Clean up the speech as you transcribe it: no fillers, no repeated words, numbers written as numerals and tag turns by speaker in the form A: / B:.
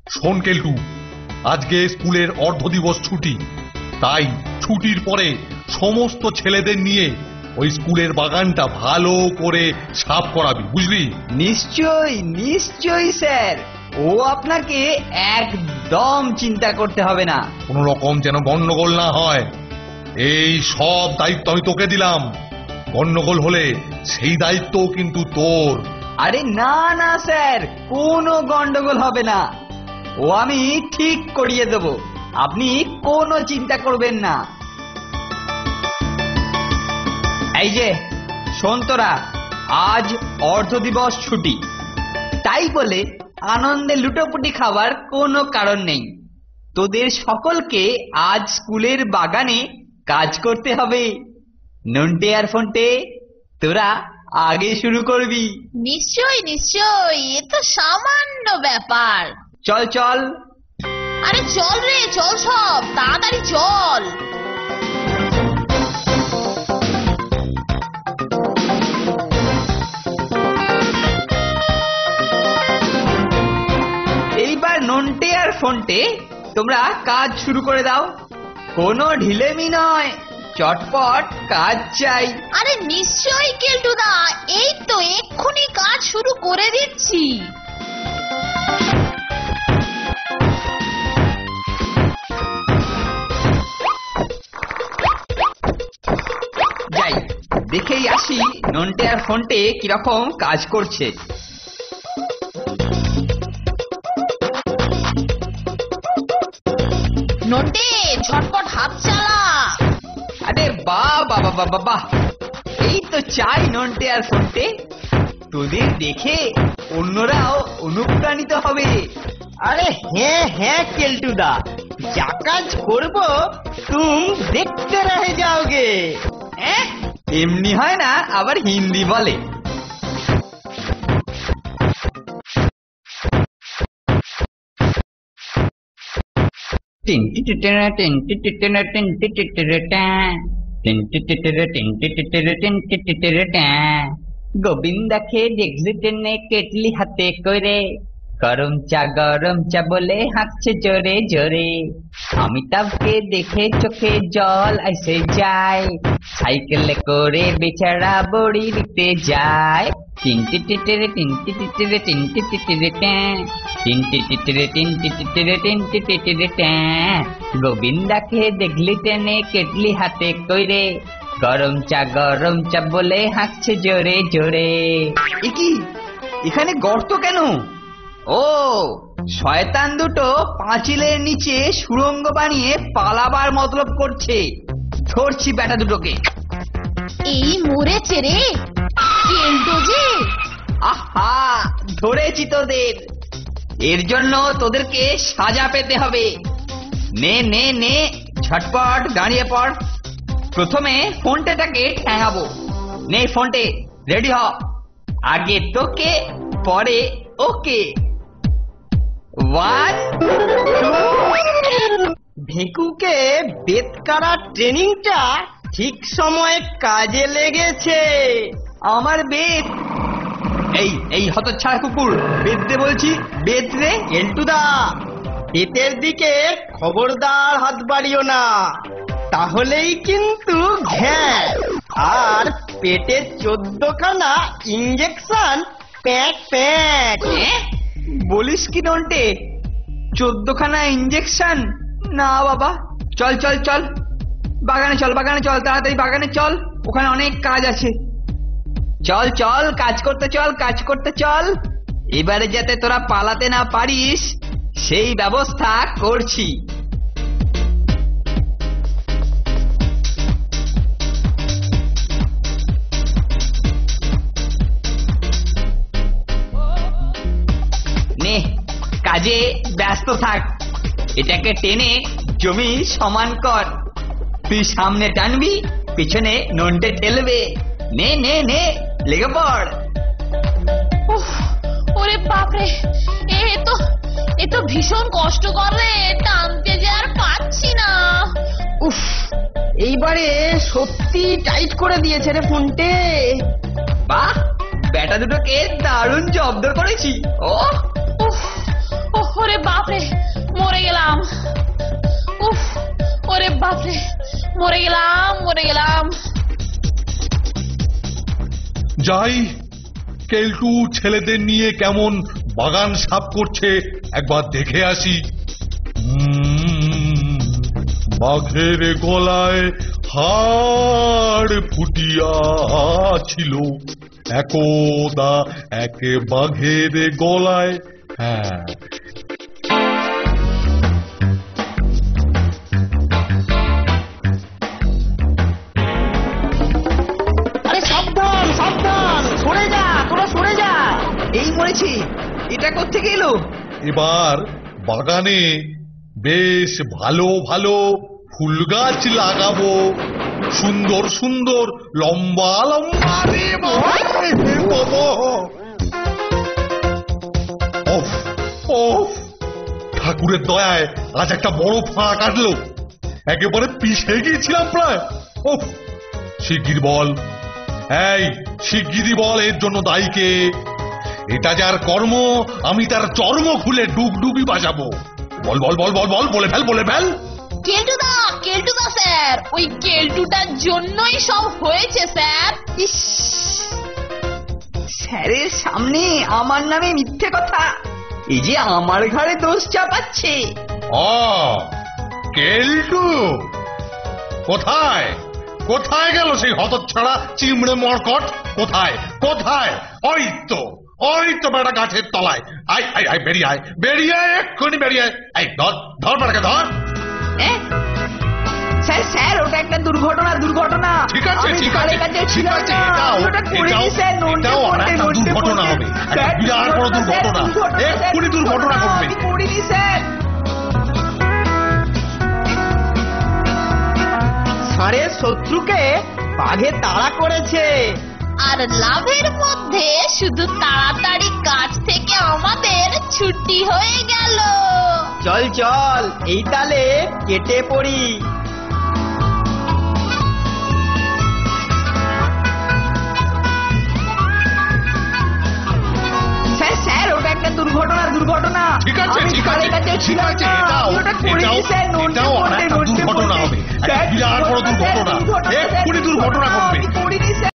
A: শোন কেলটু, আজকে স্কুলের অর্ধ দিবস ছুটি, তাই ছুটির পরে সমস্ত ছেলেদের নিয়ে ওই স্কুলের বাগানটা ভালো করে সাফ করাবি, বুঝলি?
B: নিশ্চয়ই নিশ্চয়ই স্যার, ও আপনাকে একদম চিন্তা করতে হবে না।
A: কোন রকম যেন গন্ডগোল না হয়, এই সব দায়িত্ব আমি তোকে দিলাম। গন্ডগোল হলে সেই দায়িত্ব কিন্তু তোর।
B: আরে না না স্যার, কোনো গন্ডগোল হবে না, ও আমি ঠিক করিয়ে দেব, আপনি কোনো চিন্তা করবেন না। এই যে শোন তোরা, আজ অর্ধ দিবস ছুটি, তাই বলে আনন্দে লুটোপুটি খাবার কোনো কারণ নেই। তোদের সকলকে আজ স্কুলের বাগানে কাজ করতে হবে। নন্টে আর ফন্টে, তোরা আগে শুরু করবি।
C: নিশ্চয়ই নিশ্চয়ই, এ তো সামান্য ব্যাপার।
B: চল চল।
C: আরে চল রে, চল সব তাড়াতাড়ি চল।
B: এইবার নন্টে আর ফন্টে, তোমরা কাজ শুরু করে দাও, কোনো ঢিলেমি নয়, চটপট কাজ চাই।
C: আরে নিশ্চয়ই কেলটুদা, এই তো এক্ষুনি কাজ শুরু করে দিচ্ছি।
B: যাই দেখেই আসি নন্টে আর ফন্টে কিরকম কাজ করছে।
C: নন্টে, ঝটপট হাত চালা।
B: আরে বাহ বাবা বাবা বাহ, এই তো চাই নন্টে আর ফন্টে, তোদের দেখে অন্যরাও অনুপ্রাণিত হবে।
D: আরে হ্যাঁ হ্যাঁ কেলটুদা, যা কাজ করবো তুম দেখতে রহে যাওগে।
B: এমনি হয় না, আবার হিন্দি বলে। গোবিন্দাকে দেখলি টেনে কেটলি হাতে করে, গরম চা বলে হাঁকছে জোরে জোরে। অমিতাভকে দেখে চোখে জল এসে যায়, সাইকেলে করে বেচারা বড়ি দিতে যায়। টিনটি টিটেরে টিনটি টিটেরে টিনটি টিটেরে ট্যাঁ, টিনটি টিটেরে টিনটি টিটেরে টিনটি টিটেরে ট্যাঁ। গোবিন্দাকে দেখলি টেনে কেটলি হাতে কইরে, গরম চা বলে হাঁকছে জোরে জোরে। এ কি, এখানে গর্ত কেন? ও, শয়তান দুটো পাঁচিলের নিচে সুড়ঙ্গ বানিয়ে পালাবার মতলব করছে। ধরছি বেটা দুটোকে।
C: এই মরেছে রে কেলটু যে।
B: আহা, ধরেছি তোদের, এর জন্য তোদেরকে সাজা পেতে হবে। নে নে নে, ঝটপট দাঁড়িয়ে পড়। প্রথমে ফন্টেটাকে ঠ্যাঙাবো। নে ফন্টে, রেডি হ, আগে তোকে পরে ওকে। 1 2।
D: ভেকুকে বেত কাটা ট্রেনিংটা ঠিক সময়ে কাজে লেগেছে।
B: আমার বেদ? এই হতচ্ছাড়া কুকুর, বেদ দে বলছি, বেদ রে।
D: কেলটুদা, পেটের দিকে খবরদার হাত বাড়িও না, তাহলেই কিন্তু ঘ্যাঁ, আর পেটে 14খানা ইঞ্জেকশন প্যাক প্যাক।
B: বলিস কি নন্টে, 14খানা ইঞ্জেকশন? না বাবা, চল চল চল, বাগানে চল, বাগানে চল, তাড়াতাড়ি বাগানে চল, ওখানে অনেক কাজ আছে। চল চল, কাজ করতে চল, কাজ করতে চল। এবারে যাতে তোরা পালাতে না পারিস সেই ব্যবস্থা করছি। নে, কাজে ব্যস্ত থাক, এটাকে টেনে জমি সমান কর। তুই সামনে টানবি, পিছনে নন্টে ঠেলবে। নে নে নে, লেগে পড়।
C: ওরে বাপরে, এ তো ভীষণ কষ্টকর রে, টানতে যে আর পাচ্ছি না।
D: উফ, এইবারে সত্যি টাইট করে দিয়েছে রে ফোনটে।
B: বাহ, বেটা দুটোকে দারুণ জব্দ করেছি।
C: ওরে বাপরে, পড়ে গেলাম।
A: যাই, কেলটু ছেলেদের নিয়ে কেমন বাগান সাফ করছে একবার দেখে আসি। বাঘের গলায় হাড় ফুটিয়া ছিল, একদা এক বাঘের গলায়। হ্যাঁ,
D: আরে সাবধান সাবধান, সরে যা তোরা, সরে যা। এই মরেছি, এটা কোত্থেকে এলো?
A: এবার বাগানে বেশ ভালো ভালো ফুল গাছ লাগাবো, সুন্দর সুন্দর লম্বা লম্বা। রে বাবা, রে বাবা। ওফ ওফ, ঠাকুরের দয়ায় আজ একটা বড় ফাঁক কাটলো, একেবারে পিছিয়ে গিয়েছিলাম প্রায়। ওফ, শিগগির বল, এই শিগগিরই বল, এর জন্য দায়ী কে? এটা যার কর্ম, আমি তার চর্ম খুলে ডুগডুগি বাজাবো। বল বল বল বল বল, বলে ফেল বলে ফেল।
C: কেলটুদা, কেলটুদা স্যার, ওই কেলটুটার জন্যই সব হয়েছে স্যার।
D: ইস, স্যারের সামনে আমার নামে মিথ্যে কথা, এই যে আমার ঘরে দোষ চাপাচ্ছে।
A: ও কেলটু, কোথায় কোথায় গেল সেই হতচ্ছাড়া চিমড়ে মরকট? কোথায় কোথায়? ওই তো বেটা গাছের তলায়। আয় আয় আয়, বেরিয়ে আয়, বেরিয়ে আয়, এক্ষুনি বেরিয়ে আয়। এই ধর ধর বেটাকে ধর।
D: স্যার স্যার, ওটা একটা দুর্ঘটনা, দুর্ঘটনা।
A: ঠিক আছে ঠিক আছে ঠিক আছে, এটাও আর একটা দুর্ঘটনা হবে, একটা বিরাট বড় দুর্ঘটনা, এক্ষুনি দুর্ঘটনা ঘটবে।
D: করিনি স্যার। স্যারের শত্রুকে বাঘে তাড়া করেছে,
C: আর লাভের মধ্যে শুধু তাড়াতাড়ি কাজ থেকে আমাদের ছুটি হয়ে গেল।
D: চল চল, এই তালে কেটে পড়ি। স্যার স্যার, ওটা একটা দুর্ঘটনা, দুর্ঘটনা।
A: ঠিক আছে
D: আমি
A: ঠিক
D: স্যারের
A: আছে
D: কাছে
A: ঠিক
D: ছিলাম
A: আছে,
D: না।
A: এটাও
D: আমি ওটা করিনি স্যার, নড়তে
A: এটাও আর
D: পড়তে,
A: একটা
D: নড়তে
A: দুর্ঘটনা
D: পড়তে।
A: হবে, একটা
D: স্যার,
A: বিরাট বড় দুর্ঘটনা,
D: দুর্ঘটনা, স্যার,
A: এক্ষুনি দুর্ঘটনা ঘটবে।
D: আমি করিনি স্যার।